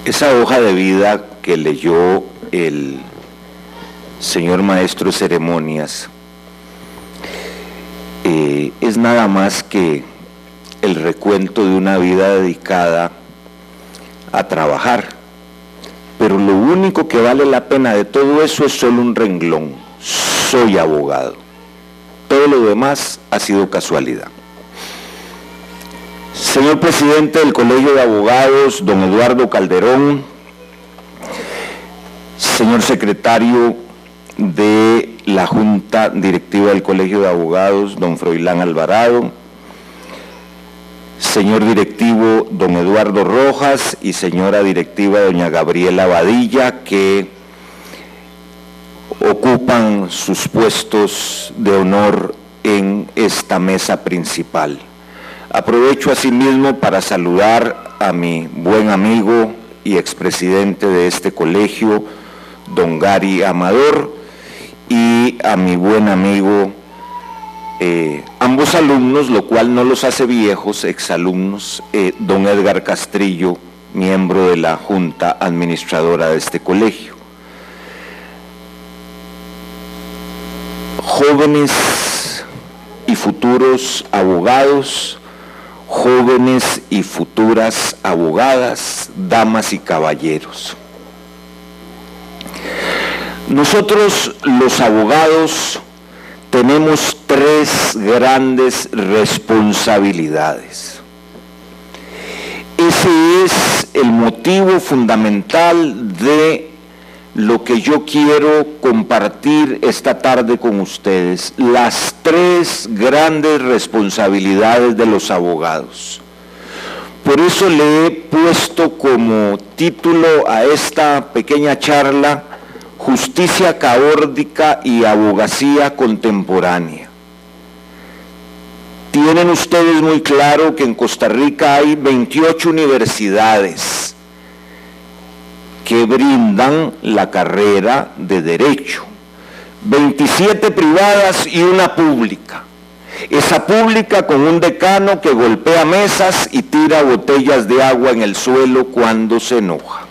Esa hoja de vida que leyó el señor maestro de ceremonias es nada más que el recuento de una vida dedicada a trabajar, pero lo único que vale la pena de todo eso es solo un renglón: soy abogado. Todo lo demás ha sido casualidad. Señor presidente del Colegio de Abogados, don Eduardo Calderón, señor secretario de la Junta Directiva del Colegio de Abogados, don Froilán Alvarado, señor directivo don Eduardo Rojas y señora directiva doña Gabriela Badilla, que ocupan sus puestos de honor en esta mesa principal. Aprovecho asimismo para saludar a mi buen amigo y expresidente de este colegio, don Gary Amador, y a mi buen amigo, ambos alumnos, lo cual no los hace viejos, exalumnos, don Edgar Castrillo, miembro de la Junta Administradora de este colegio. Jóvenes y futuros abogados, jóvenes y futuras abogadas, damas y caballeros. Nosotros los abogados tenemos tres grandes responsabilidades. Ese es el motivo fundamental de lo que yo quiero compartir esta tarde con ustedes, las tres grandes responsabilidades de los abogados. Por eso le he puesto como título a esta pequeña charla: Justicia caórdica y abogacía contemporánea. Tienen ustedes muy claro que en Costa Rica hay 28 universidades que brindan la carrera de Derecho, 27 privadas y una pública. Esa pública con un decano que golpea mesas y tira botellas de agua en el suelo cuando se enoja.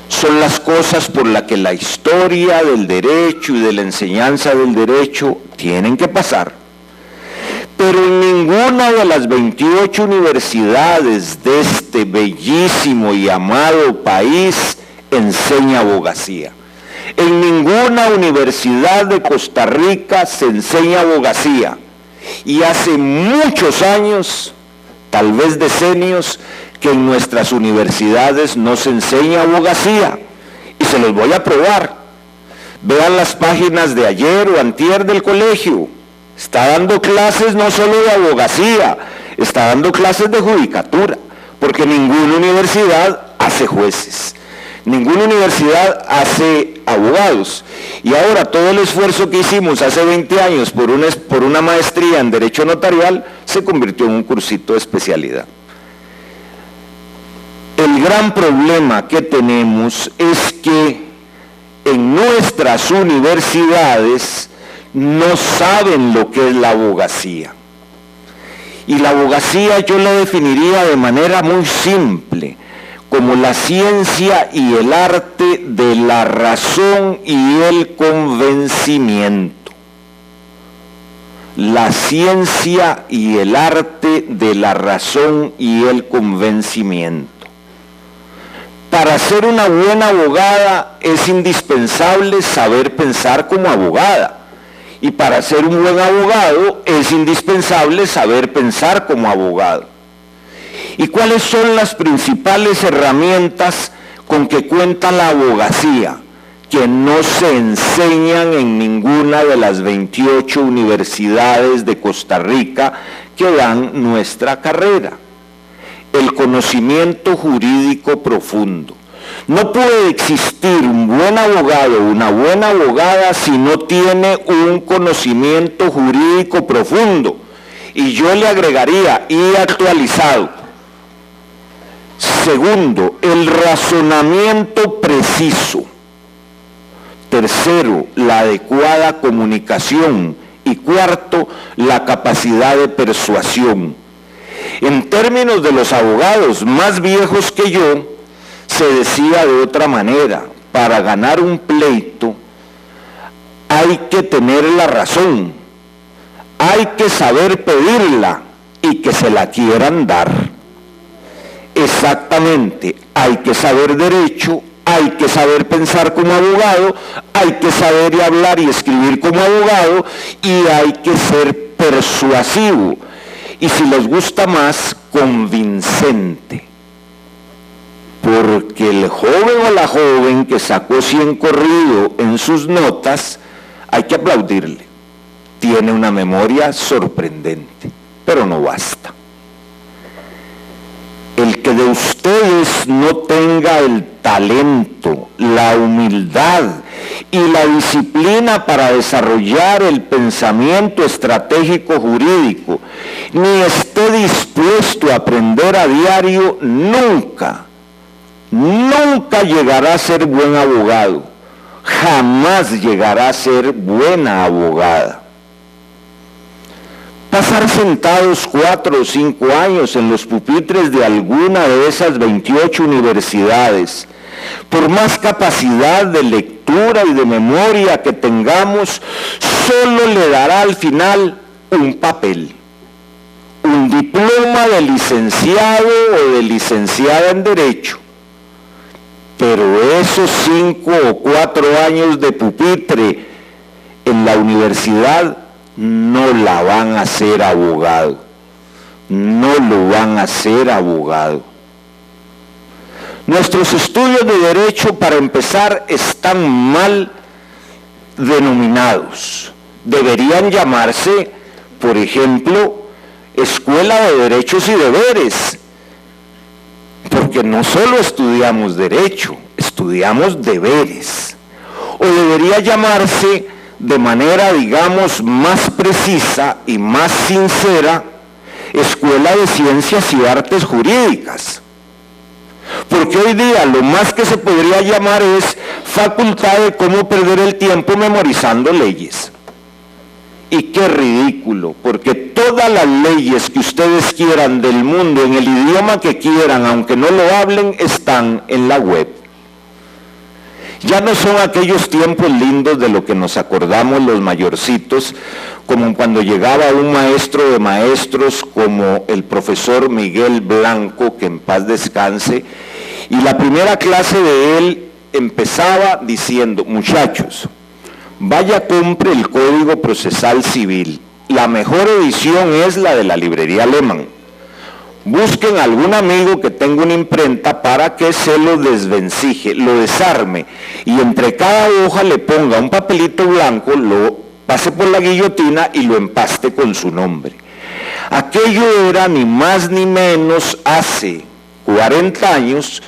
Son las cosas por las que la historia del derecho y de la enseñanza del derecho tienen que pasar. Pero en ninguna de las 28 universidades de este bellísimo y amado país enseña abogacía. En ninguna universidad de Costa Rica se enseña abogacía. Y hace muchos años, tal vez decenios, que en nuestras universidades no se enseña abogacía. Y se los voy a probar. Vean las páginas de ayer o antier del colegio. Está dando clases no solo de abogacía, está dando clases de judicatura, porque ninguna universidad hace jueces, ninguna universidad hace abogados. Y ahora todo el esfuerzo que hicimos hace 20 años por una maestría en Derecho Notarial se convirtió en un cursito de especialidad. El gran problema que tenemos es que en nuestras universidades no saben lo que es la abogacía. Y la abogacía yo la definiría de manera muy simple, como la ciencia y el arte de la razón y el convencimiento. La ciencia y el arte de la razón y el convencimiento. Para ser una buena abogada es indispensable saber pensar como abogada. Y para ser un buen abogado es indispensable saber pensar como abogado. ¿Y cuáles son las principales herramientas con que cuenta la abogacía, que no se enseñan en ninguna de las 28 universidades de Costa Rica que dan nuestra carrera? El conocimiento jurídico profundo. No puede existir un buen abogado o una buena abogada si no tiene un conocimiento jurídico profundo. Y yo le agregaría, y actualizado. Segundo, el razonamiento preciso. Tercero, la adecuada comunicación. Y cuarto, la capacidad de persuasión. En términos de los abogados más viejos que yo, se decía de otra manera: para ganar un pleito hay que tener la razón, hay que saber pedirla y que se la quieran dar. Exactamente, hay que saber derecho, hay que saber pensar como abogado, hay que saber y hablar y escribir como abogado, y hay que ser persuasivo, y si les gusta más, convincente. Porque el joven o la joven que sacó 100 corrido en sus notas, hay que aplaudirle. Tiene una memoria sorprendente, pero no basta. El que de ustedes no tenga el talento, la humildad y la disciplina para desarrollar el pensamiento estratégico jurídico, ni esté dispuesto a aprender a diario, nunca llegará a ser buen abogado, jamás llegará a ser buena abogada. Pasar sentados 4 o 5 años en los pupitres de alguna de esas 28 universidades, por más capacidad de lectura y de memoria que tengamos, solo le dará al final un papel, un diploma de licenciado o de licenciada en Derecho. Pero esos 5 o 4 años de pupitre en la universidad no la van a hacer abogado, no lo van a hacer abogado. Nuestros estudios de derecho, para empezar, están mal denominados. Deberían llamarse, por ejemplo, Escuela de Derechos y Deberes, porque no solo estudiamos derecho, estudiamos deberes. O debería llamarse, de manera, digamos, más precisa y más sincera, Escuela de Ciencias y Artes Jurídicas. Porque hoy día lo más que se podría llamar es Facultad de Cómo Perder el Tiempo Memorizando Leyes. Y qué ridículo, porque todas las leyes que ustedes quieran del mundo, en el idioma que quieran, aunque no lo hablen, están en la web. Ya no son aquellos tiempos lindos de lo que nos acordamos los mayorcitos, como cuando llegaba un maestro de maestros como el profesor Miguel Blanco, que en paz descanse, y la primera clase de él empezaba diciendo: muchachos, vaya, compre el Código Procesal Civil, la mejor edición es la de la librería Lehmann. Busquen a algún amigo que tenga una imprenta para que se lo desvencije, lo desarme, y entre cada hoja le ponga un papelito blanco, lo pase por la guillotina y lo empaste con su nombre. Aquello era ni más ni menos, hace 40 años,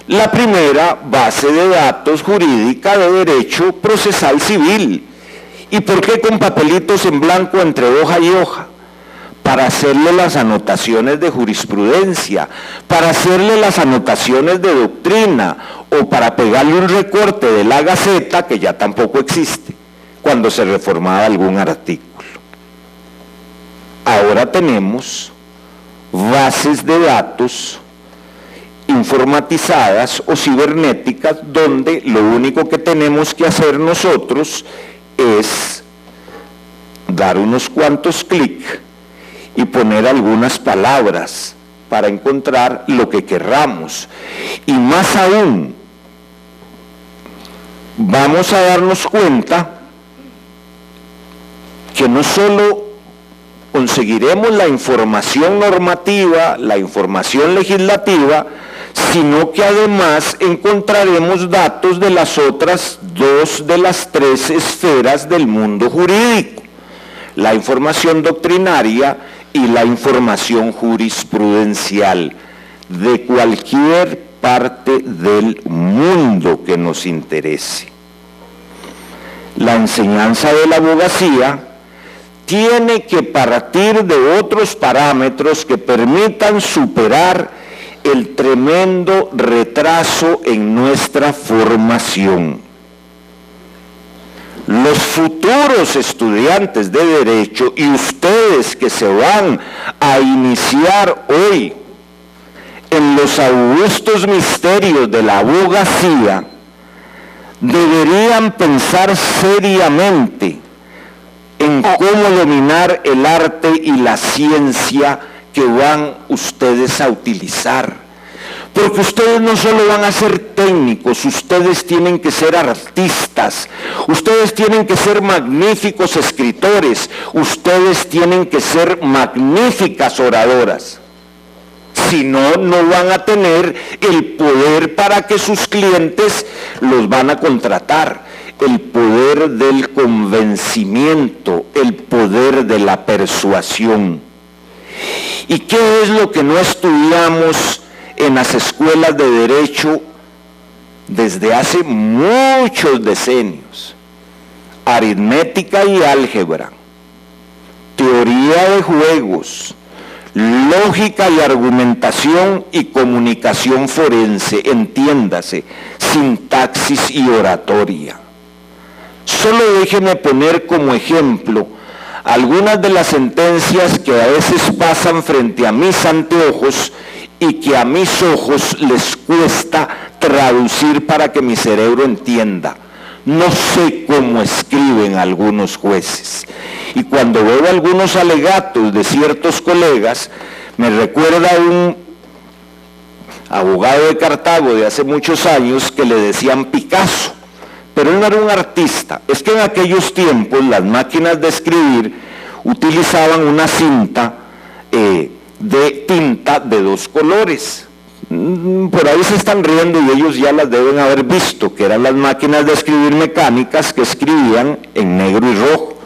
la primera base de datos jurídica de derecho procesal civil. ¿Y por qué con papelitos en blanco entre hoja y hoja? Para hacerle las anotaciones de jurisprudencia, para hacerle las anotaciones de doctrina, o para pegarle un recorte de la Gaceta, que ya tampoco existe, cuando se reformaba algún artículo. Ahora tenemos bases de datos informatizadas o cibernéticas, donde lo único que tenemos que hacer nosotros es dar unos cuantos clics y poner algunas palabras para encontrar lo que querramos. Y más aún, vamos a darnos cuenta que no solo conseguiremos la información normativa, la información legislativa, sino que además encontraremos datos de las otras 2 de las 3 esferas del mundo jurídico: la información doctrinaria y la información jurisprudencial, de cualquier parte del mundo que nos interese. La enseñanza de la abogacía tiene que partir de otros parámetros que permitan superar el tremendo retraso en nuestra formación. Los futuros estudiantes de Derecho y ustedes que se van a iniciar hoy en los augustos misterios de la abogacía, deberían pensar seriamente en cómo dominar el arte y la ciencia que van ustedes a utilizar. Porque ustedes no solo van a ser técnicos, ustedes tienen que ser artistas, ustedes tienen que ser magníficos escritores, ustedes tienen que ser magníficas oradoras. Si no, no van a tener el poder para que sus clientes los van a contratar. El poder del convencimiento, el poder de la persuasión. ¿Y qué es lo que no estudiamos en las escuelas de derecho desde hace muchos decenios? Aritmética y álgebra, teoría de juegos, lógica y argumentación y comunicación forense, entiéndase, sintaxis y oratoria. Solo déjeme poner como ejemplo algunas de las sentencias que a veces pasan frente a mis anteojos y que a mis ojos les cuesta traducir para que mi cerebro entienda. No sé cómo escriben algunos jueces. Y cuando veo algunos alegatos de ciertos colegas, me recuerda a un abogado de Cartago de hace muchos años que le decían Picasso, pero él no era un artista. Es que en aquellos tiempos las máquinas de escribir utilizaban una cinta de tinta de dos colores. Por ahí se están riendo y ellos ya las deben haber visto, que eran las máquinas de escribir mecánicas que escribían en negro y rojo.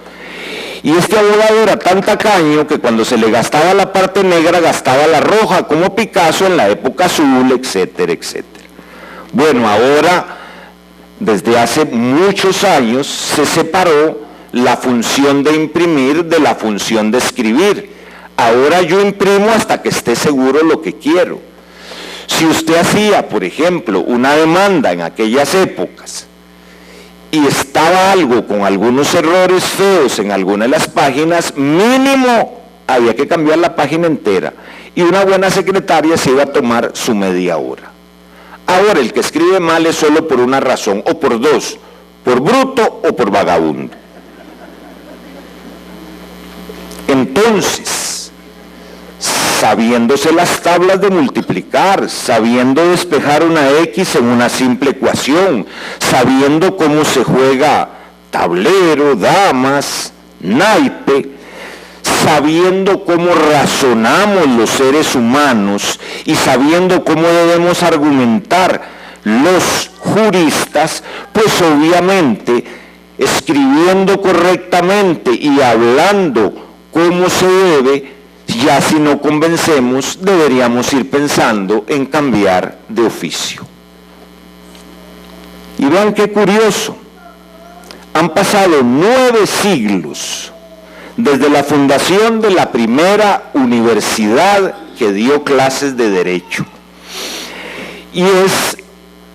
Y este abogado era tan tacaño que cuando se le gastaba la parte negra, gastaba la roja, como Picasso en la época azul, etcétera, etcétera. Bueno, ahora, desde hace muchos años, se separó la función de imprimir de la función de escribir. Ahora yo imprimo hasta que esté seguro lo que quiero. Si usted hacía, por ejemplo, una demanda en aquellas épocas y estaba algo con algunos errores feos en alguna de las páginas, mínimo había que cambiar la página entera y una buena secretaria se iba a tomar su media hora. Ahora el que escribe mal es solo por una razón, o por dos, por bruto o por vagabundo. Entonces, sabiéndose las tablas de multiplicar, sabiendo despejar una X en una simple ecuación, sabiendo cómo se juega tablero, damas, naipe, sabiendo cómo razonamos los seres humanos y sabiendo cómo debemos argumentar los juristas, pues obviamente escribiendo correctamente y hablando como se debe, ya si no convencemos, deberíamos ir pensando en cambiar de oficio. Y vean qué curioso, han pasado 9 siglos desde la fundación de la primera universidad que dio clases de derecho, y es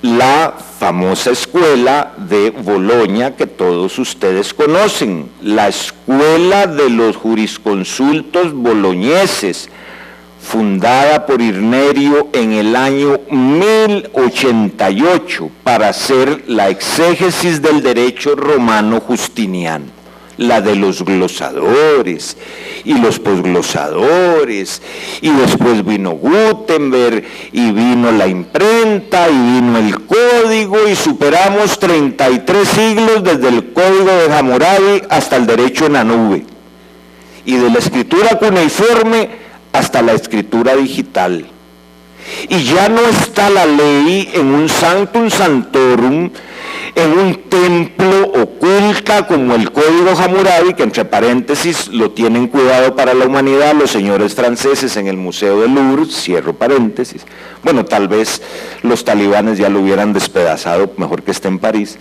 la famosa escuela de Boloña que todos ustedes conocen, la escuela de los jurisconsultos boloñeses, fundada por Irnerio en el año 1088 para hacer la exégesis del derecho romano justiniano, la de los glosadores y los posglosadores, y después vino Gutenberg y vino la imprenta y vino el código, y superamos 33 siglos desde el código de Hammurabi hasta el derecho en la nube, y de la escritura cuneiforme hasta la escritura digital. Y ya no está la ley en un sanctum sanctorum, en un templo oculta como el código Hammurabi, que entre paréntesis lo tienen cuidado para la humanidad los señores franceses en el Museo del Louvre, cierro paréntesis. Bueno, tal vez los talibanes ya lo hubieran despedazado, mejor que esté en París,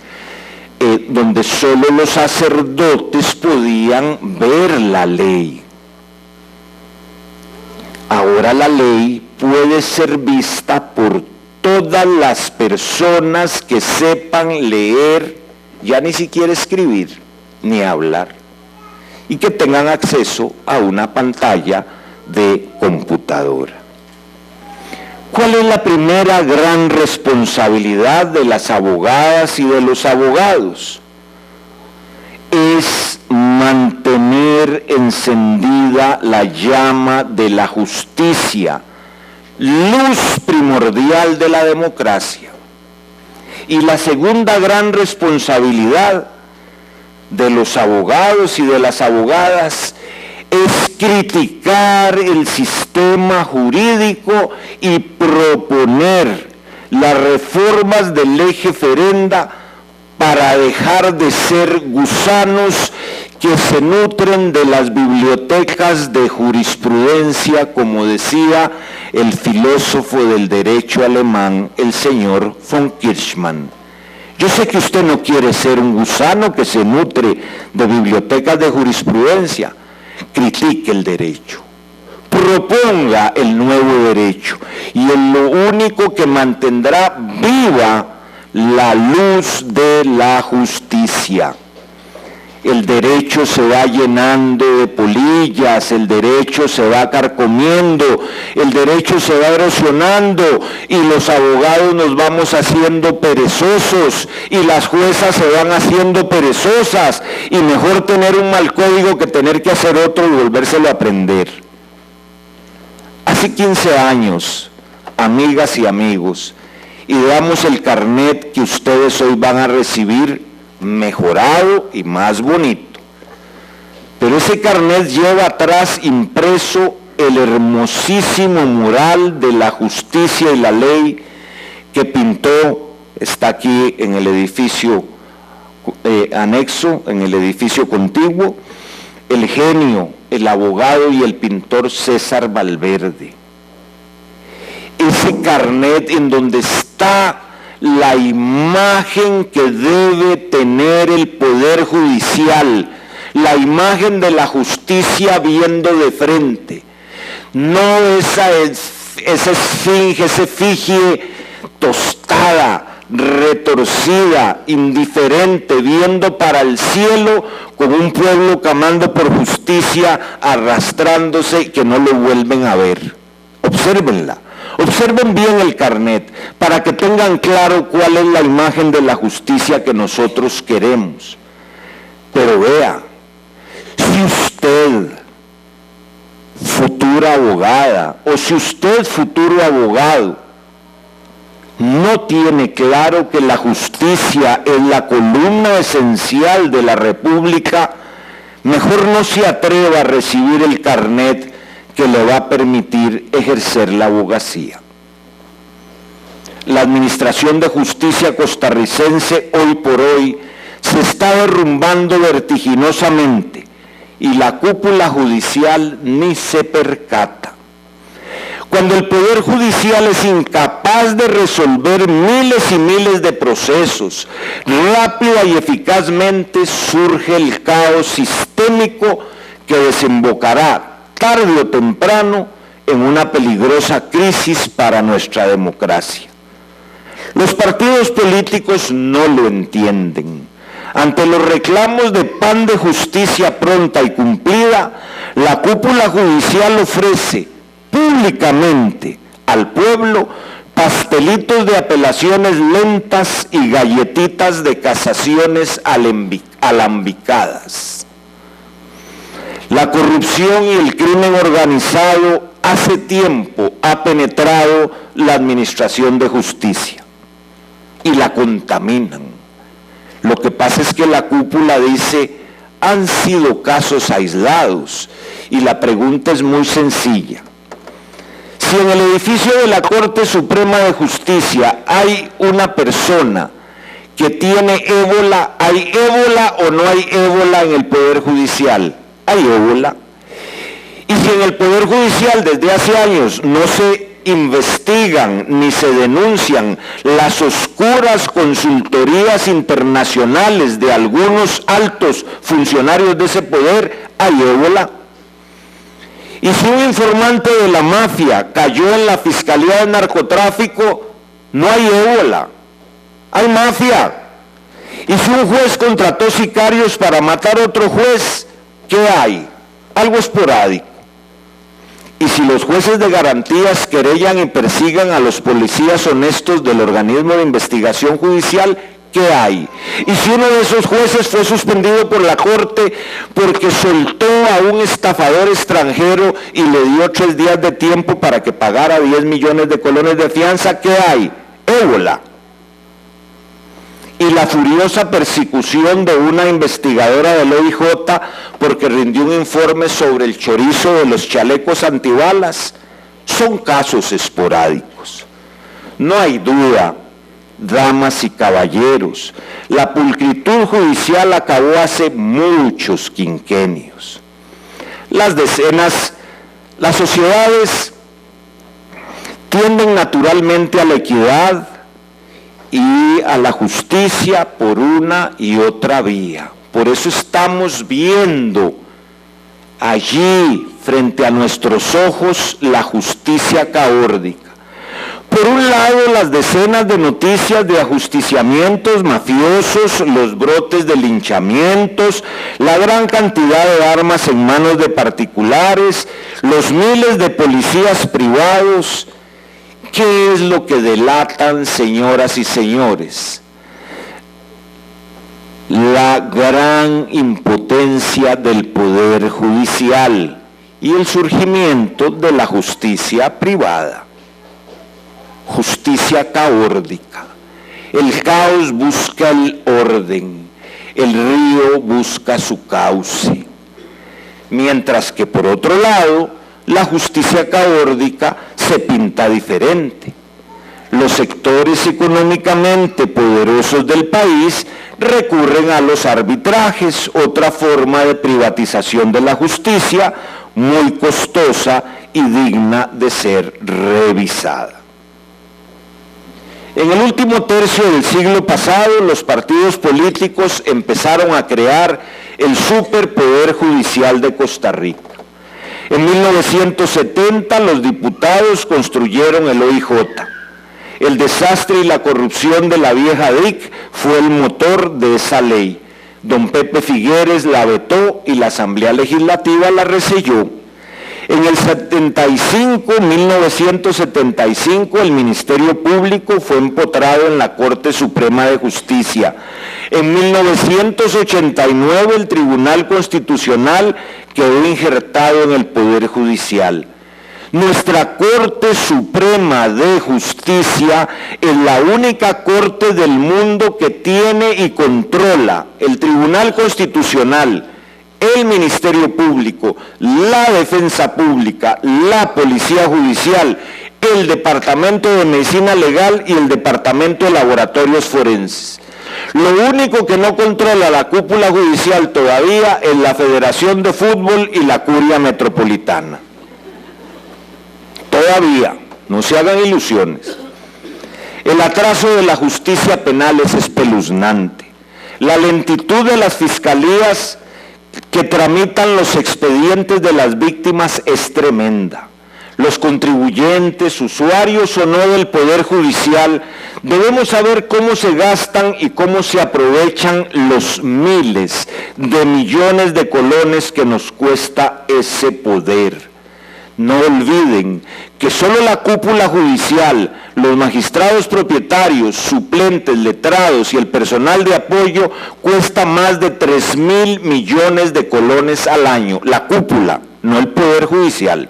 donde solo los sacerdotes podían ver la ley. Ahora la ley puede ser vista por todas las personas que sepan leer, ya ni siquiera escribir ni hablar, y que tengan acceso a una pantalla de computadora. ¿Cuál es la primera gran responsabilidad de las abogadas y de los abogados? Es mantener encendida la llama de la justicia, luz primordial de la democracia. Y la segunda gran responsabilidad de los abogados y de las abogadas es criticar el sistema jurídico y proponer las reformas de ley referenda para dejar de ser gusanos que se nutren de las bibliotecas de jurisprudencia, como decía el filósofo del derecho alemán, el señor von Kirchmann. Yo sé que usted no quiere ser un gusano que se nutre de bibliotecas de jurisprudencia. Critique el derecho, proponga el nuevo derecho, y es lo único que mantendrá viva la luz de la justicia. El derecho se va llenando de polillas, el derecho se va carcomiendo, el derecho se va erosionando y los abogados nos vamos haciendo perezosos y las juezas se van haciendo perezosas, y mejor tener un mal código que tener que hacer otro y volvérselo a aprender. Hace 15 años, amigas y amigos, y damos el carnet que ustedes hoy van a recibir mejorado y más bonito. Pero ese carnet lleva atrás impreso el hermosísimo mural de la justicia y la ley que pintó, está aquí en el edificio anexo, en el edificio contiguo, el genio, el abogado y el pintor César Valverde. Ese carnet en donde está la imagen que debe tener el Poder Judicial, la imagen de la justicia viendo de frente, no esa esfinge, esa efigie tostada, retorcida, indiferente, viendo para el cielo con un pueblo clamando por justicia, arrastrándose, que no lo vuelven a ver. Obsérvenla. Observen bien el carnet para que tengan claro cuál es la imagen de la justicia que nosotros queremos. Pero vea, si usted, futura abogada, o si usted, futuro abogado, no tiene claro que la justicia es la columna esencial de la República, mejor no se atreva a recibir el carnet que le va a permitir ejercer la abogacía. La administración de justicia costarricense hoy por hoy se está derrumbando vertiginosamente y la cúpula judicial ni se percata. Cuando el Poder Judicial es incapaz de resolver miles y miles de procesos rápida y eficazmente, surge el caos sistémico que desembocará tarde o temprano en una peligrosa crisis para nuestra democracia. Los partidos políticos no lo entienden. Ante los reclamos de pan de justicia pronta y cumplida, la cúpula judicial ofrece públicamente al pueblo pastelitos de apelaciones lentas y galletitas de casaciones alambicadas. La corrupción y el crimen organizado hace tiempo ha penetrado la administración de justicia y la contaminan. Lo que pasa es que la cúpula dice, han sido casos aislados, y la pregunta es muy sencilla. Si en el edificio de la Corte Suprema de Justicia hay una persona que tiene ébola, ¿hay ébola o no hay ébola en el Poder Judicial? Hay ébola. Y si en el Poder Judicial desde hace años no se investigan ni se denuncian las oscuras consultorías internacionales de algunos altos funcionarios de ese poder, hay ébola. Y si un informante de la mafia cayó en la Fiscalía de Narcotráfico, no hay ébola, hay mafia. Y si un juez contrató sicarios para matar a otro juez, ¿qué hay? Algo esporádico. Y si los jueces de garantías querellan y persigan a los policías honestos del organismo de investigación judicial, ¿qué hay? Y si uno de esos jueces fue suspendido por la Corte porque soltó a un estafador extranjero y le dio 3 días de tiempo para que pagara 10 millones de colones de fianza, ¿qué hay? Ébola. Y la furiosa persecución de una investigadora del OIJ porque rindió un informe sobre el chorizo de los chalecos antibalas, son casos esporádicos. No hay duda, damas y caballeros, la pulcritud judicial acabó hace muchos quinquenios. Las sociedades tienden naturalmente a la equidad y a la justicia por una y otra vía. Por eso estamos viendo allí, frente a nuestros ojos, la justicia caórdica. Por un lado, las decenas de noticias de ajusticiamientos mafiosos, los brotes de linchamientos, la gran cantidad de armas en manos de particulares, los miles de policías privados. ¿Qué es lo que delatan, señoras y señores? La gran impotencia del Poder Judicial y el surgimiento de la justicia privada. Justicia caórdica. El caos busca el orden, el río busca su cauce. Mientras que por otro lado, la justicia caórdica se pinta diferente. Los sectores económicamente poderosos del país recurren a los arbitrajes, otra forma de privatización de la justicia, muy costosa y digna de ser revisada. En el último tercio del siglo pasado, los partidos políticos empezaron a crear el superpoder judicial de Costa Rica. En 1970 los diputados construyeron el OIJ. El desastre y la corrupción de la vieja DIC fue el motor de esa ley. Don Pepe Figueres la vetó y la Asamblea Legislativa la reselló. En el 1975, el Ministerio Público fue empotrado en la Corte Suprema de Justicia. En 1989, el Tribunal Constitucional quedó injertado en el Poder Judicial. Nuestra Corte Suprema de Justicia es la única corte del mundo que tiene y controla el Tribunal Constitucional, el Ministerio Público, la Defensa Pública, la Policía Judicial, el Departamento de Medicina Legal y el Departamento de Laboratorios Forenses. Lo único que no controla la cúpula judicial todavía es la Federación de Fútbol y la Curia Metropolitana. Todavía, no se hagan ilusiones. El atraso de la justicia penal es espeluznante. La lentitud de las fiscalías que tramitan los expedientes de las víctimas es tremenda. Los contribuyentes, usuarios o no del Poder Judicial, debemos saber cómo se gastan y cómo se aprovechan los miles de millones de colones que nos cuesta ese poder. No olviden que solo la cúpula judicial, los magistrados propietarios, suplentes, letrados y el personal de apoyo cuesta más de 3.000 millones de colones al año. La cúpula, no el Poder Judicial.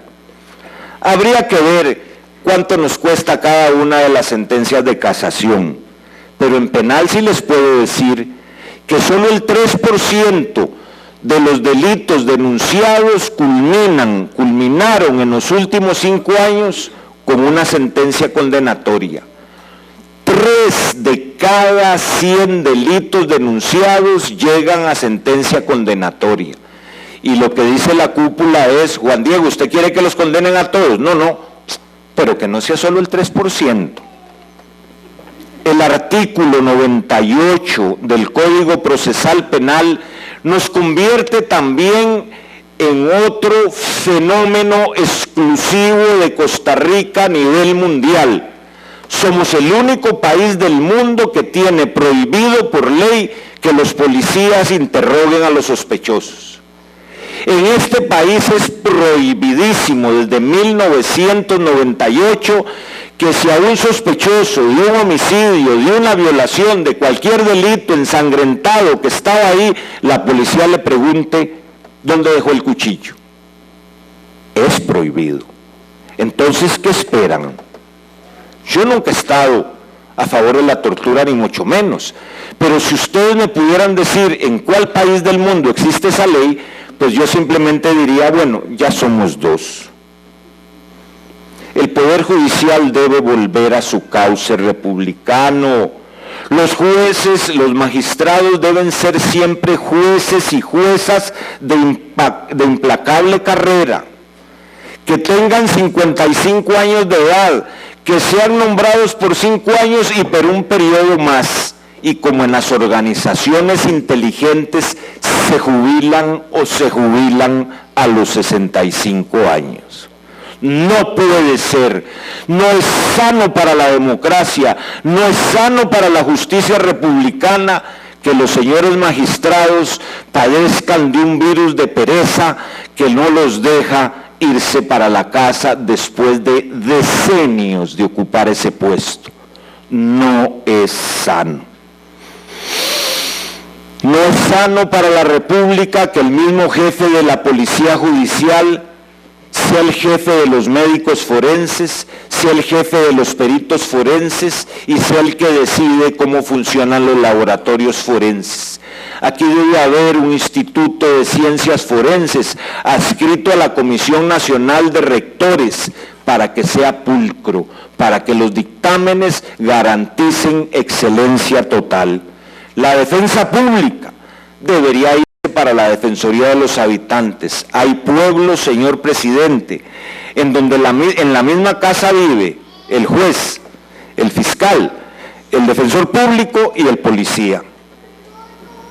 Habría que ver cuánto nos cuesta cada una de las sentencias de casación, pero en penal sí les puedo decir que solo el 3% de los delitos denunciados culminaron en los últimos 5 años con una sentencia condenatoria. 3 de cada 100 delitos denunciados llegan a sentencia condenatoria. Y lo que dice la cúpula es: Juan Diego, ¿usted quiere que los condenen a todos? No, pero que no sea solo el 3%. El artículo 98 del Código Procesal Penal nos convierte también en otro fenómeno exclusivo de Costa Rica a nivel mundial. Somos el único país del mundo que tiene prohibido por ley que los policías interroguen a los sospechosos. En este país es prohibidísimo desde 1998 que si a un sospechoso de un homicidio, de una violación, de cualquier delito ensangrentado que estaba ahí, la policía le pregunte dónde dejó el cuchillo. Es prohibido. Entonces, ¿qué esperan? Yo nunca he estado a favor de la tortura, ni mucho menos, pero si ustedes me pudieran decir en cuál país del mundo existe esa ley, pues yo simplemente diría, bueno, ya somos dos. El Poder Judicial debe volver a su cauce republicano. Los jueces, los magistrados deben ser siempre jueces y juezas de implacable carrera, que tengan 55 años de edad, que sean nombrados por 5 años y por un periodo más, y como en las organizaciones inteligentes se jubilan a los 65 años. No puede ser, no es sano para la democracia, no es sano para la justicia republicana que los señores magistrados padezcan de un virus de pereza que no los deja irse para la casa después de decenios de ocupar ese puesto. No es sano. No es sano para la República que el mismo jefe de la Policía Judicial sea el jefe de los médicos forenses, sea el jefe de los peritos forenses y sea el que decide cómo funcionan los laboratorios forenses. Aquí debe haber un instituto de ciencias forenses adscrito a la Comisión Nacional de Rectores para que sea pulcro, para que los dictámenes garanticen excelencia total. La defensa pública debería ir para la Defensoría de los Habitantes. Hay pueblos, señor presidente, en donde en la misma casa vive el juez, el fiscal, el defensor público y el policía.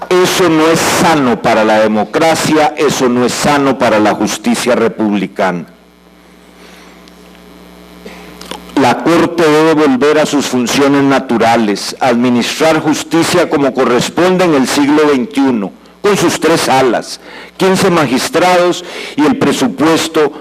Eso no es sano para la democracia, eso no es sano para la justicia republicana. La Corte debe volver a sus funciones naturales, administrar justicia como corresponde en el siglo XXI, con sus 3 salas, 15 magistrados y el presupuesto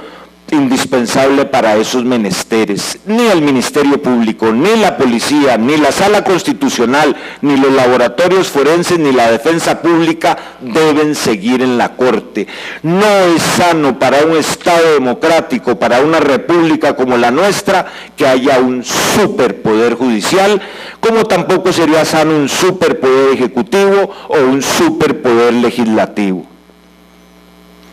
indispensable para esos menesteres. Ni el Ministerio Público, ni la Policía, ni la Sala Constitucional, ni los laboratorios forenses, ni la Defensa Pública deben seguir en la Corte. No es sano para un Estado democrático, para una república como la nuestra, que haya un superpoder judicial, como tampoco sería sano un superpoder ejecutivo o un superpoder legislativo.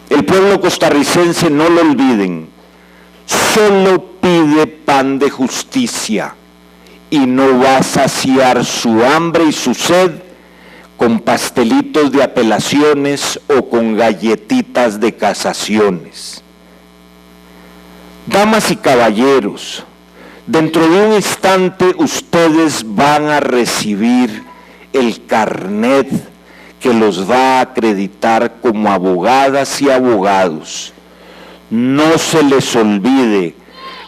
El pueblo costarricense, no lo olviden, solo pide pan de justicia y no va a saciar su hambre y su sed con pastelitos de apelaciones o con galletitas de casaciones. Damas y caballeros, dentro de un instante ustedes van a recibir el carnet que los va a acreditar como abogadas y abogados. No se les olvide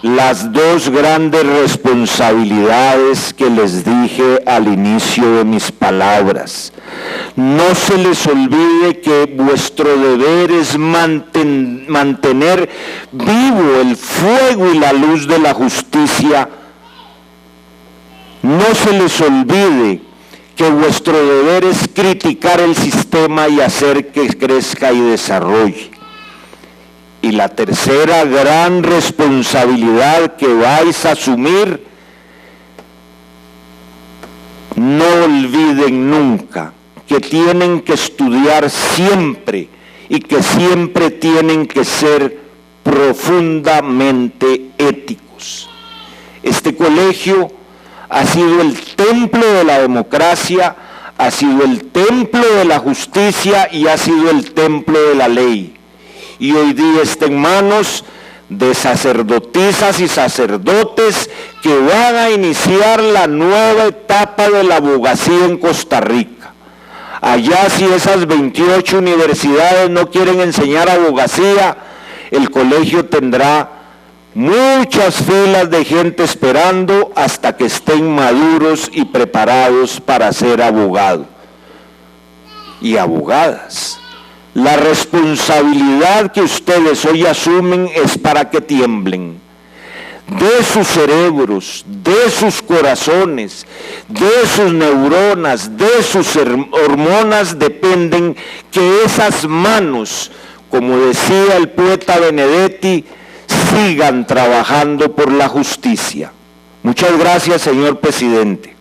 las 2 grandes responsabilidades que les dije al inicio de mis palabras. No se les olvide que vuestro deber es mantener vivo el fuego y la luz de la justicia. No se les olvide que vuestro deber es criticar el sistema y hacer que crezca y desarrolle. Y la tercera gran responsabilidad que vais a asumir, no olviden nunca que tienen que estudiar siempre y que siempre tienen que ser profundamente éticos. Este colegio ha sido el templo de la democracia, ha sido el templo de la justicia y ha sido el templo de la ley. Y hoy día está en manos de sacerdotisas y sacerdotes que van a iniciar la nueva etapa de la abogacía en Costa Rica. Allá, si esas 28 universidades no quieren enseñar abogacía, el colegio tendrá muchas filas de gente esperando hasta que estén maduros y preparados para ser abogados y abogadas. La responsabilidad que ustedes hoy asumen es para que tiemblen. De sus cerebros, de sus corazones, de sus neuronas, de sus hormonas dependen que esas manos, como decía el poeta Benedetti, sigan trabajando por la justicia. Muchas gracias, señor presidente.